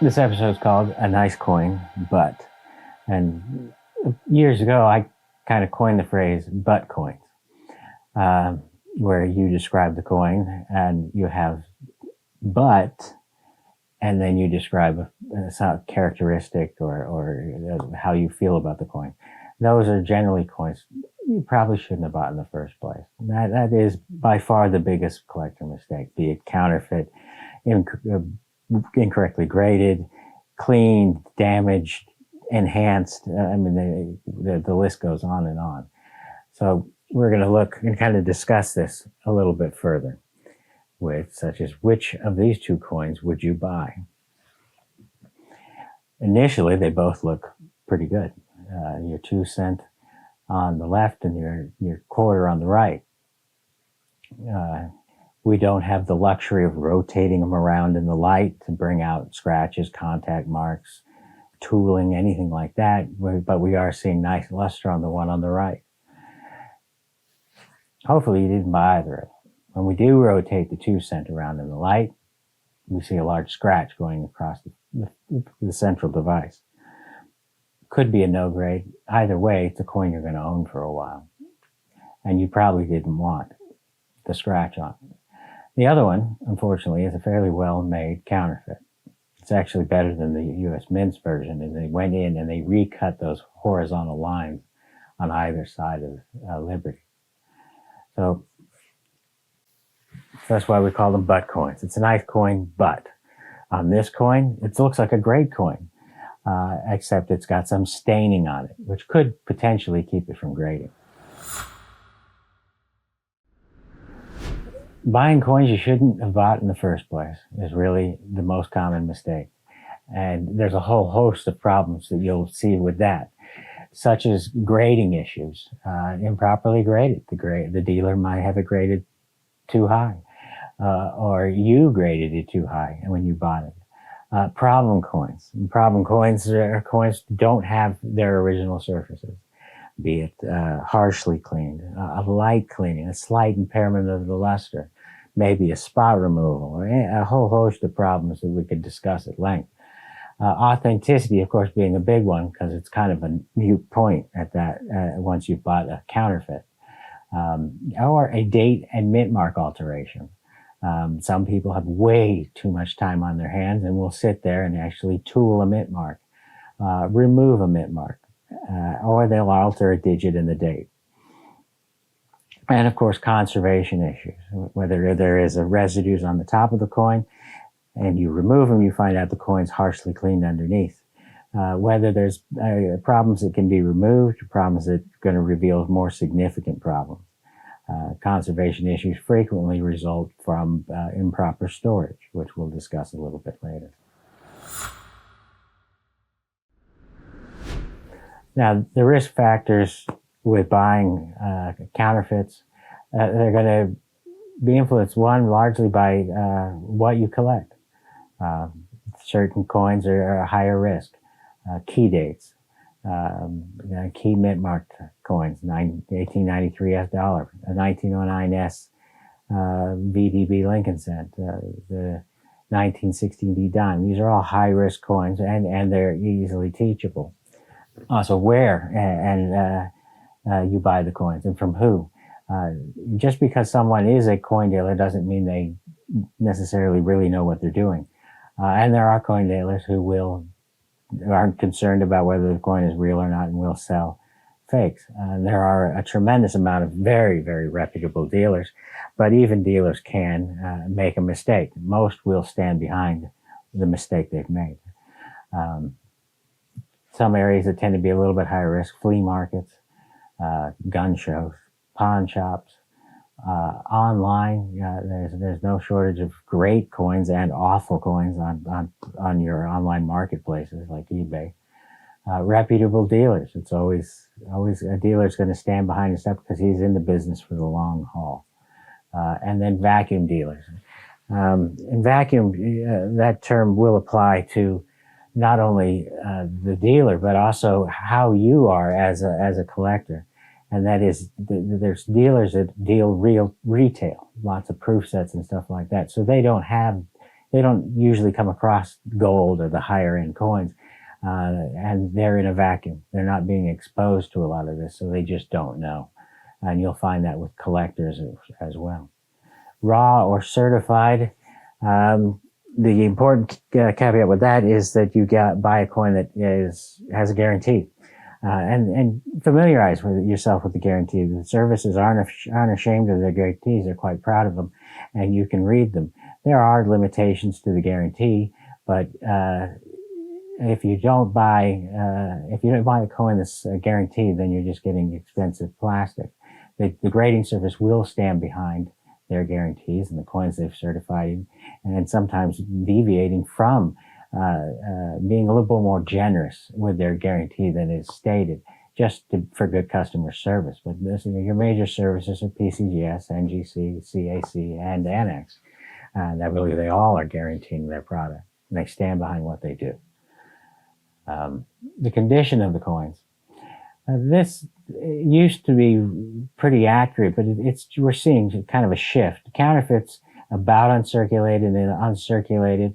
This episode is called A Nice Coin, But. And years ago, I kind of coined the phrase butt coins, where you describe the coin and you have but, and then you describe a characteristic or how you feel about the coin. Those are generally coins you probably shouldn't have bought in the first place. That is by far the biggest collector mistake, be it counterfeit, incorrectly graded, cleaned, damaged, enhanced. I mean, the list goes on and on. So we're going to look and kind of discuss this a little bit further with such as which of these two coins would you buy? Initially, they both look pretty good. Your 2 cent on the left and your quarter on the right. We don't have the luxury of rotating them around in the light to bring out scratches, contact marks, tooling, anything like that. But we are seeing nice luster on the one on the right. Hopefully you didn't buy either of them. When we do rotate the 2 cent around in the light, we see a large scratch going across the central device. Could be a no grade. Either way, it's a coin you're going to own for a while. And you probably didn't want the scratch on it. The other one, unfortunately, is a fairly well-made counterfeit. It's actually better than the U.S. Mint's version, and they went in and they recut those horizontal lines on either side of Liberty. So that's why we call them butt coins. It's a nice coin, but on this coin, it looks like a great coin, except it's got some staining on it, which could potentially keep it from grading. Buying coins you shouldn't have bought in the first place is really the most common mistake. And there's a whole host of problems that you'll see with that, such as grading issues, improperly graded. The dealer might have it graded too high, or you graded it too high when you bought it. Problem coins. Problem coins are coins that don't have their original surfaces, be it harshly cleaned, a light cleaning, a slight impairment of the luster, maybe a spot removal, or a whole host of problems that we could discuss at length. Authenticity, of course, being a big one because it's kind of a mute point at that once you've bought a counterfeit. Or a date and mint mark alteration. Some people have way too much time on their hands and will sit there and actually tool a mint mark, remove a mint mark, or they'll alter a digit in the date. And of course, conservation issues, whether there is a residues on the top of the coin and you remove them, you find out the coin's harshly cleaned underneath. Whether there's problems that can be removed, problems that are going to reveal more significant problems. Conservation issues frequently result from improper storage, which we'll discuss a little bit later. Now, the risk factors with buying counterfeits, they're going to be influenced, one, largely by what you collect. Certain coins are a higher risk. Key dates, key mint marked coins, 1893 S dollar, a 1909 S VDB Lincoln cent, the 1916 D dime. These are all high risk coins and they're easily teachable. Also, where and you buy the coins and from who. Just because someone is a coin dealer doesn't mean they necessarily really know what they're doing. And there are coin dealers who aren't concerned about whether the coin is real or not and will sell fakes. There are a tremendous amount of very, very reputable dealers, but even dealers can make a mistake. Most will stand behind the mistake they've made. Some areas that tend to be a little bit higher risk, flea markets, gun shows, pawn shops, online. There's no shortage of great coins and awful coins on your online marketplaces like eBay. Reputable dealers. It's always a dealer's going to stand behind his stuff because he's in the business for the long haul. And then vacuum dealers. In vacuum, that term will apply to not only the dealer, but also how you are as a collector. And that is, there's dealers that deal real retail, lots of proof sets and stuff like that. So they don't have they don't usually come across gold or the higher end coins, and they're in a vacuum. They're not being exposed to a lot of this, so they just don't know. And you'll find that with collectors as well. Raw or certified, the important caveat with that is that you buy a coin that has a guarantee. And familiarize yourself with the guarantee. The services aren't ashamed of their guarantees. They're quite proud of them, and you can read them. There are limitations to the guarantee, but if you don't buy a coin that's guaranteed, then you're just getting expensive plastic. The grading service will stand behind their guarantees and the coins they've certified, and sometimes deviating from being a little bit more generous with their guarantee than is stated, for good customer service. But your major services are PCGS, NGC, CAC, and ANEX. That really, they all are guaranteeing their product, and they stand behind what they do. The condition of the coins. This used to be pretty accurate, but we're seeing kind of a shift. Counterfeits about uncirculated and uncirculated,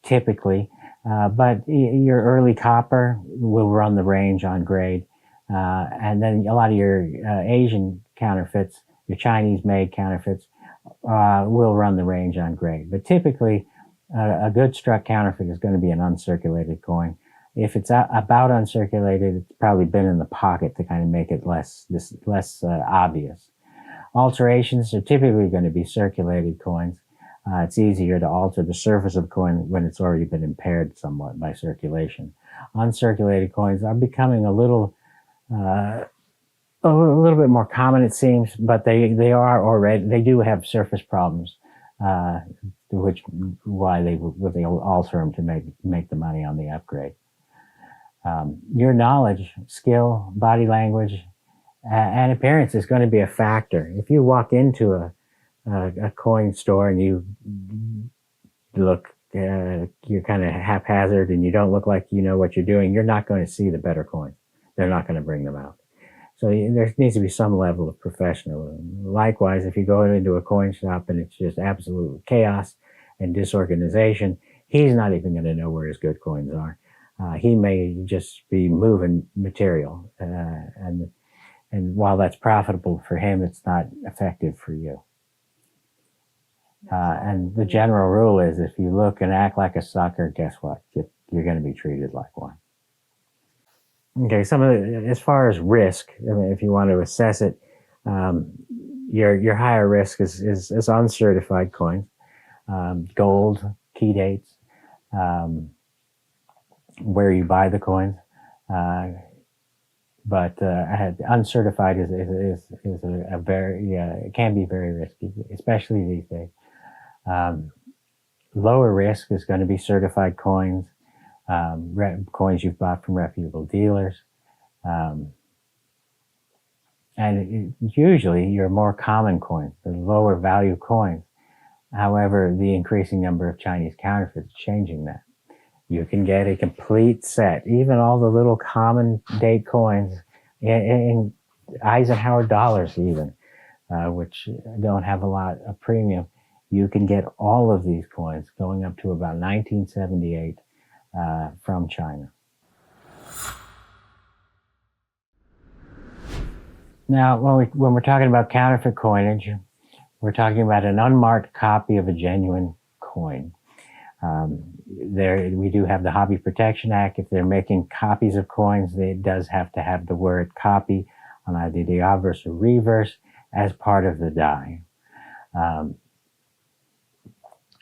typically, but your early copper will run the range on grade, and then a lot of your Asian counterfeits, your Chinese-made counterfeits, will run the range on grade. But typically, a good struck counterfeit is going to be an uncirculated coin. If it's about uncirculated, it's probably been in the pocket to kind of make it less obvious. Alterations are typically going to be circulated coins. It's easier to alter the surface of the coin when it's already been impaired somewhat by circulation. Uncirculated coins are becoming a little bit more common, it seems, but they do have surface problems, why they alter them to make the money on the upgrade. Your knowledge, skill, body language, and appearance is going to be a factor. If you walk into a coin store and you look, you're kind of haphazard and you don't look like you know what you're doing, you're not going to see the better coins. They're not going to bring them out. So there needs to be some level of professionalism. Likewise, if you go into a coin shop and it's just absolute chaos and disorganization, he's not even going to know where his good coins are. He may just be moving material, and while that's profitable for him, it's not effective for you. And the general rule is, if you look and act like a sucker, guess what? You're going to be treated like one. Okay, as far as risk, I mean, if you want to assess it, your higher risk is uncertified coins, gold, key dates, where you buy the coins, but uncertified is a very it can be very risky, especially these days. Lower risk is going to be certified coins, coins you've bought from reputable dealers, and usually your more common coins, the lower value coins. However, the increasing number of Chinese counterfeits is changing that. You can get a complete set, even all the little common date coins in Eisenhower dollars even, which don't have a lot of premium. You can get all of these coins going up to about 1978 from China. Now, when we're talking about counterfeit coinage, we're talking about an unmarked copy of a genuine coin. We do have the Hobby Protection Act. If they're making copies of coins, it does have to have the word copy on either the obverse or reverse as part of the die.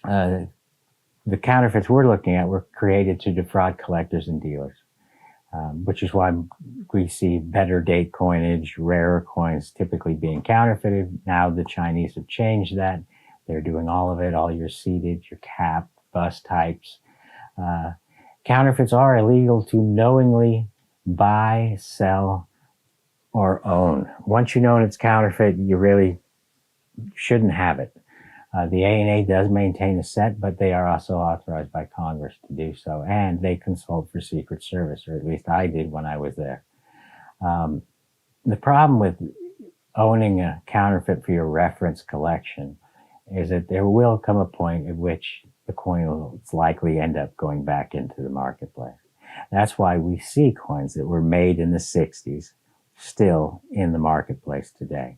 The counterfeits we're looking at were created to defraud collectors and dealers, which is why we see better date coinage, rarer coins typically being counterfeited. Now the Chinese have changed that. They're doing all of it, all your seated, your cap, bus types. Counterfeits are illegal to knowingly buy, sell, or own. Once you know it's counterfeit, you really shouldn't have it. The ANA does maintain a set, but they are also authorized by Congress to do so, and they consult for Secret Service, or at least I did when I was there. The problem with owning a counterfeit for your reference collection is that there will come a point at which the coin will likely end up going back into the marketplace. That's why we see coins that were made in the 60s still in the marketplace today.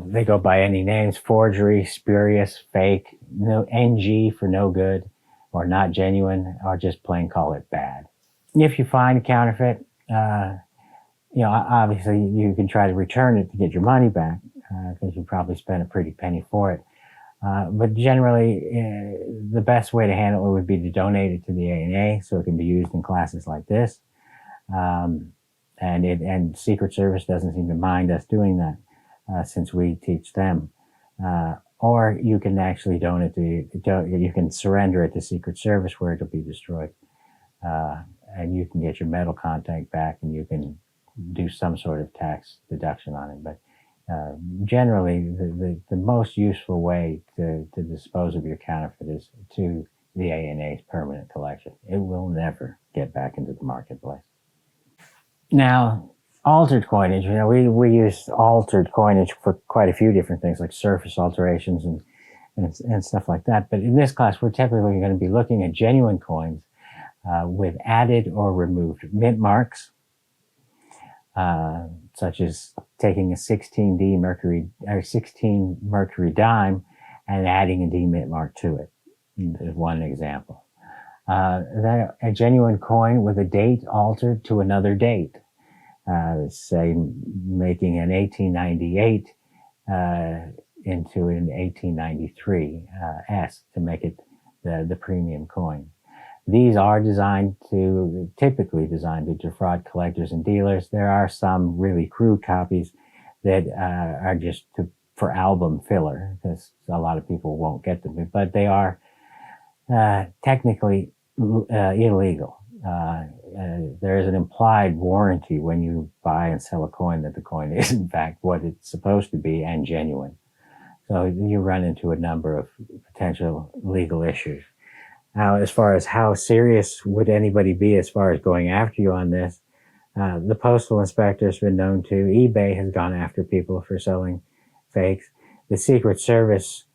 They go by any names: forgery, spurious, fake, no NG for no good, or not genuine, or just plain call it bad. If you find a counterfeit, obviously you can try to return it to get your money back, because you probably spent a pretty penny for it. But generally, the best way to handle it would be to donate it to the ANA so it can be used in classes like this. And Secret Service doesn't seem to mind us doing that, since we teach them. Or you can actually donate you can surrender it to Secret Service where it'll be destroyed. And you can get your metal content back, and you can do some sort of tax deduction on it. But generally, the most useful way to dispose of your counterfeit is to the ANA's permanent collection. It will never get back into the marketplace. Now, altered coinage, we use altered coinage for quite a few different things, like surface alterations and stuff like that. But in this class, we're typically going to be looking at genuine coins with added or removed mint marks, such as taking a 16 mercury dime and adding a D mint mark to it, is one example. Then a genuine coin with a date altered to another date, say making an 1898 into an 1893 S to make it the premium coin. These are typically designed to defraud collectors and dealers. There are some really crude copies that are just for album filler, because a lot of people won't get them, but they are technically illegal. There is an implied warranty when you buy and sell a coin that the coin is in fact what it's supposed to be and genuine. So you run into a number of potential legal issues. Now, as far as how serious would anybody be as far as going after you on this, the postal inspector's been known to. eBay has gone after people for selling fakes. The Secret Service,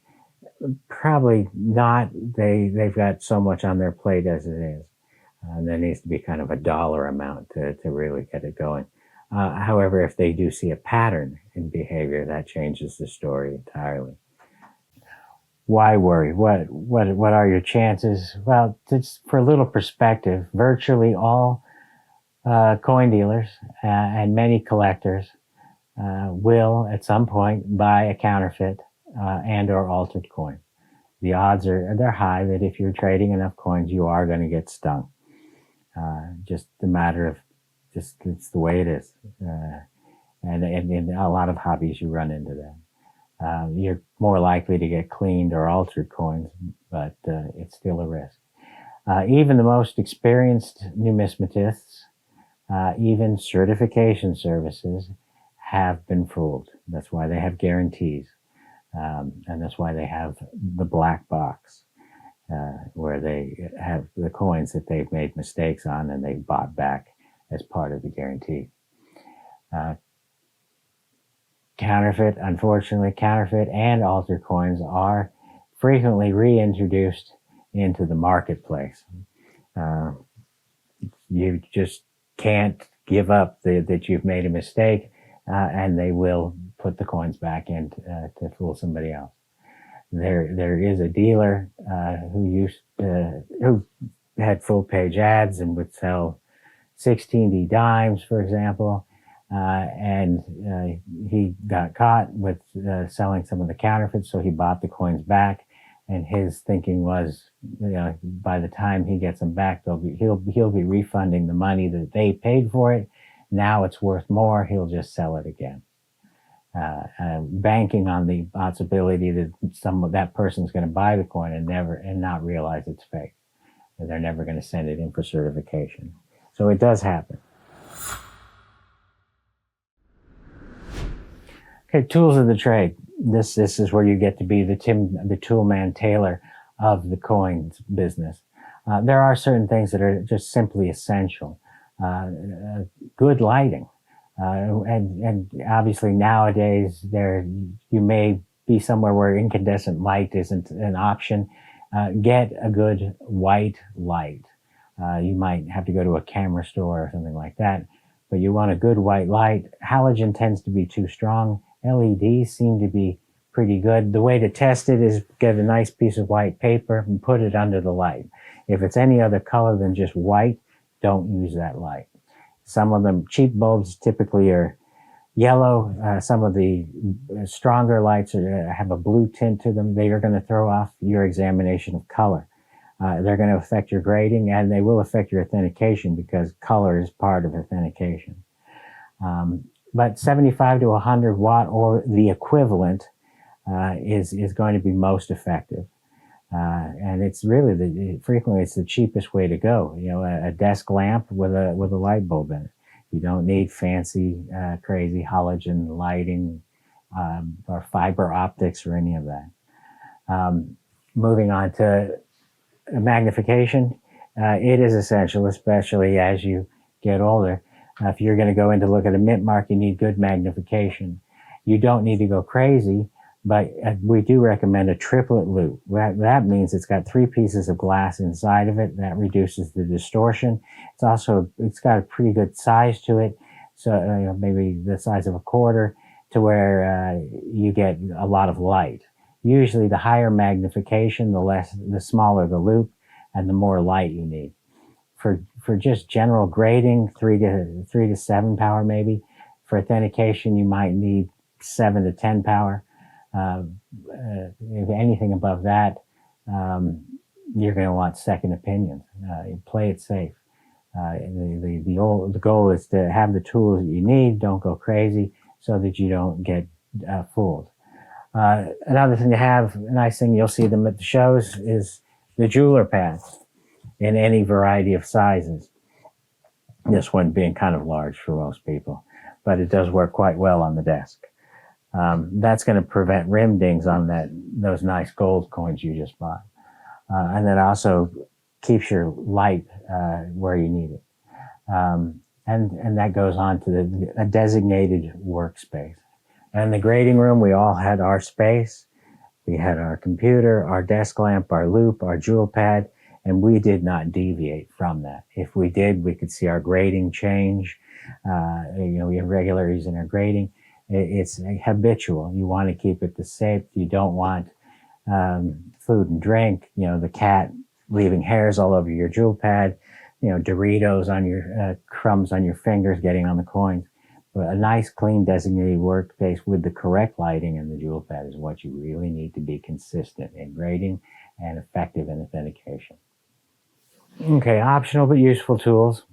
probably not. They've got so much on their plate as it is. There needs to be kind of a dollar amount to really get it going. However, if they do see a pattern in behavior, that changes the story entirely. Why worry? What are your chances? Well, just for a little perspective, virtually all coin dealers and many collectors will at some point buy a counterfeit and or altered coin. The odds they're high that if you're trading enough coins, you are going to get stung. Just a matter of it's the way it is. And in a lot of hobbies, you run into that. You're more likely to get cleaned or altered coins, but it's still a risk. Even the most experienced numismatists, even certification services, have been fooled. That's why they have guarantees. And that's why they have the black box, where they have the coins that they've made mistakes on and they've bought back as part of the guarantee. Unfortunately, counterfeit and altered coins are frequently reintroduced into the marketplace. You just can't give up that you've made a mistake, and they will put the coins back in to fool somebody else. There is a dealer who had full page ads and would sell 16D dimes, for example. He got caught with selling some of the counterfeits, so he bought the coins back. And his thinking was, by the time he gets them back, he'll be refunding the money that they paid for it. Now it's worth more. He'll just sell it again, banking on the possibility that that person's going to buy the coin and not realize it's fake. They're never going to send it in for certification. So it does happen. Okay, tools of the trade. This is where you get to be the tool man Taylor of the coins business. There are certain things that are just simply essential. Good lighting. And obviously nowadays you may be somewhere where incandescent light isn't an option, get a good white light. You might have to go to a camera store or something like that, but you want a good white light. Halogen tends to be too strong. LEDs seem to be pretty good. The way to test it is get a nice piece of white paper and put it under the light. If it's any other color than just white, don't use that light. Some of them, cheap bulbs typically are yellow. Some of the stronger lights have a blue tint to them. They are going to throw off your examination of color. They're going to affect your grading, and they will affect your authentication because color is part of authentication. But 75 to 100 watt or the equivalent is going to be most effective. And it's really frequently it's the cheapest way to go. You know, a desk lamp with a light bulb in it. You don't need fancy, crazy halogen lighting or fiber optics or any of that. Moving on to magnification, it is essential, especially as you get older. If you're going to go in to look at a mint mark, you need good magnification. You don't need to go crazy, but we do recommend a triplet loop. That means it's got 3 pieces of glass inside of it. That reduces the distortion. It's got a pretty good size to it. So maybe the size of a quarter, to where you get a lot of light. Usually the higher magnification, the smaller the loop and the more light you need. For just general grading, 3 to 7 power maybe. For authentication, you might need 7 to 10 power. If anything above that, you're going to want second opinions. Play it safe. The goal is to have the tools that you need. Don't go crazy so that you don't get fooled. Another thing to have, a nice thing, you'll see them at the shows, is the jeweler pads in any variety of sizes. This one being kind of large for most people, but it does work quite well on the desk. That's going to prevent rim dings on those nice gold coins you just bought. And that also keeps your light where you need it. And that goes on to a designated workspace. And in the grading room, we all had our space. We had our computer, our desk lamp, our loop, our jewel pad, and we did not deviate from that. If we did, we could see our grading change. We have regularities in our grading. It's habitual. You want to keep it the same. You don't want food and drink, the cat leaving hairs all over your jewel pad, Doritos on your crumbs on your fingers getting on the coins. But a nice, clean, designated workspace with the correct lighting and the jewel pad is what you really need to be consistent in grading and effective in authentication. Okay, optional but useful tools.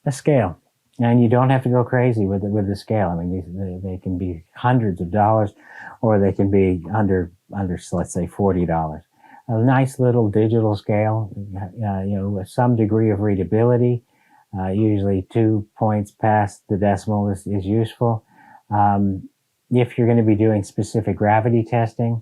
A scale. And you don't have to go crazy with the scale. I mean, they can be hundreds of dollars, or they can be under let's say $40. A nice little digital scale, with some degree of readability. Usually 2 points past the decimal is useful. If you're going to be doing specific gravity testing,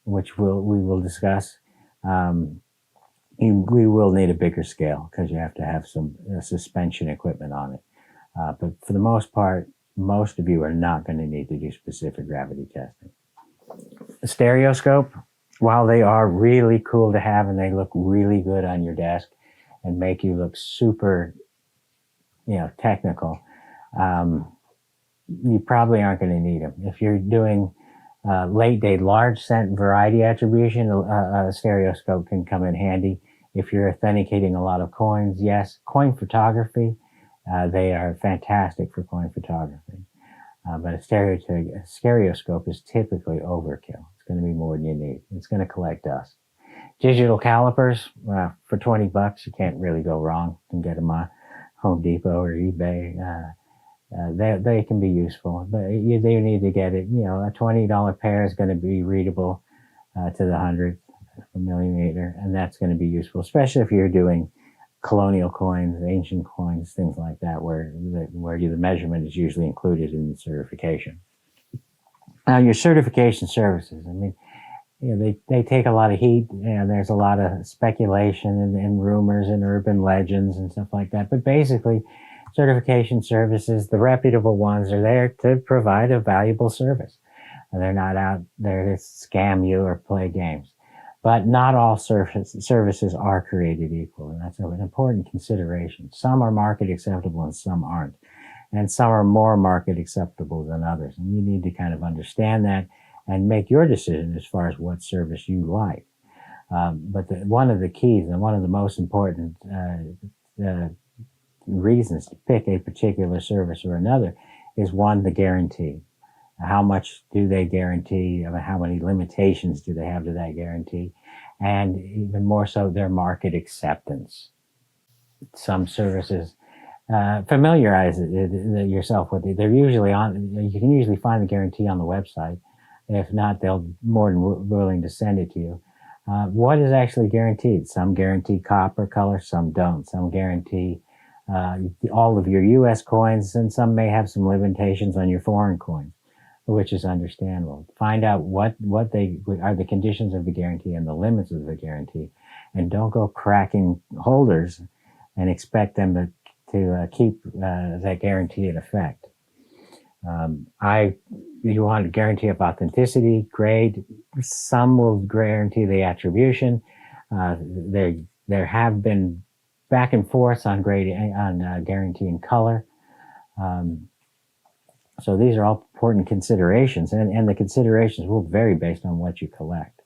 which we will discuss, we will need a bigger scale because you have to have some suspension equipment on it. But for the most part, most of you are not going to need to do specific gravity testing. A stereoscope, while they are really cool to have and they look really good on your desk and make you look super, technical, you probably aren't going to need them. If you're doing late day large cent variety attribution, a stereoscope can come in handy. If you're authenticating a lot of coins, yes. Coin photography, they are fantastic for coin photography. But a stereoscope is typically overkill. It's going to be more than you need. It's going to collect dust. Digital calipers, for $20, you can't really go wrong. You can get them on Home Depot or eBay. They can be useful, but you do need to get it. A $20 pair is going to be readable to the 100th of a millimeter, and that's going to be useful, especially if you're doing colonial coins, ancient coins, things like that, where the measurement is usually included in the certification. Now, your certification services, they take a lot of heat, and there's a lot of speculation and rumors and urban legends and stuff like that. But basically, certification services, the reputable ones, are there to provide a valuable service. They're not out there to scam you or play games. But not all services are created equal, and that's an important consideration. Some are market acceptable and some aren't. And some are more market acceptable than others. And you need to kind of understand that and make your decision as far as what service you like. But one of the keys and one of the most important reasons to pick a particular service or another is, one, the guarantee. How much do they guarantee? How many limitations do they have to that guarantee? And even more so, their market acceptance. Some services familiarize yourself with it. They're usually on. You can usually find the guarantee on the website. If not, they'll more than willing to send it to you. What is actually guaranteed? Some guarantee copper color, some don't. Some guarantee all of your U.S. coins, and some may have some limitations on your foreign coins, which is understandable. Find out what they are, the conditions of the guarantee and the limits of the guarantee, and don't go cracking holders and expect them to keep that guarantee in effect. You want a guarantee of authenticity, grade. Some will guarantee the attribution. There have been back and forth on guaranteeing color. So these are all important considerations, and the considerations will vary based on what you collect,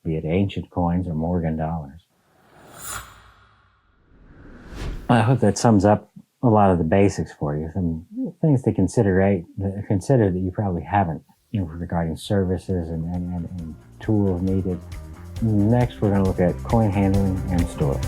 be it ancient coins or Morgan dollars. I hope that sums up a lot of the basics for you. Some things to consider that you probably haven't, regarding services and tools needed. Next, we're going to look at coin handling and storage.